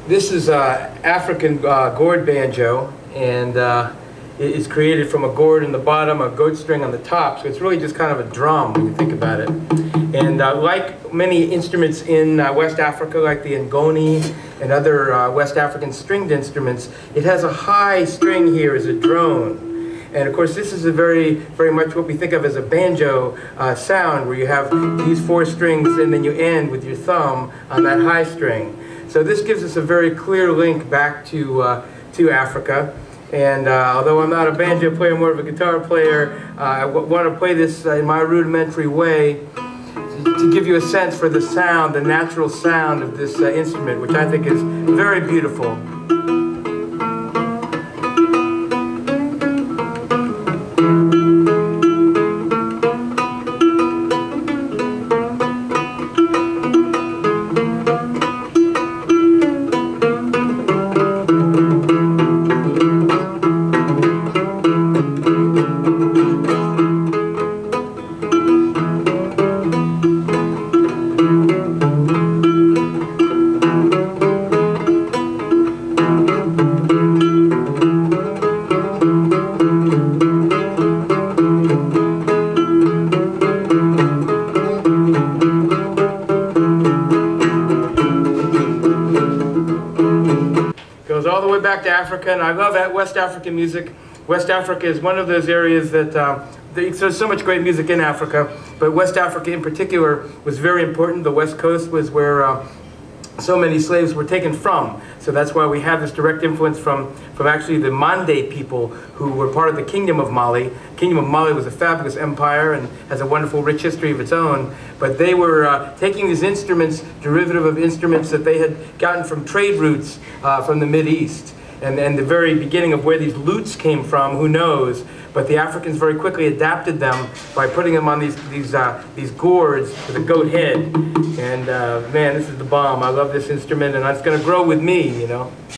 This is African Gourd Banjo, and it is created from a gourd in the bottom, a goat string on the top, so it's really just kind of a drum when you think about it. And like many instruments in West Africa, like the ngoni and other West African stringed instruments, it has a high string here as a drone. And of course, this is a very much what we think of as a banjo sound, where you have these four strings and then you end with your thumb on that high string. So this gives us a very clear link back to Africa. And although I'm not a banjo player, more of a guitar player, I want to play this in my rudimentary way to give you a sense for the sound, the natural sound of this instrument, which I think is very beautiful. Goes all the way back to Africa, and I love West African music. West Africa is one of those areas that there's so much great music in Africa, but West Africa in particular was very important. The West Coast was where so many slaves were taken from. So that's why we have this direct influence from actually the Mande people, who were part of the Kingdom of Mali. The Kingdom of Mali was a fabulous empire and has a wonderful, rich history of its own. But they were taking these instruments, derivative of instruments that they had gotten from trade routes from the Mideast. And the very beginning of where these lutes came from, who knows? But the Africans very quickly adapted them by putting them on these gourds with a goat head. And man, this is the bomb. I love this instrument, and it's going to grow with me, you know.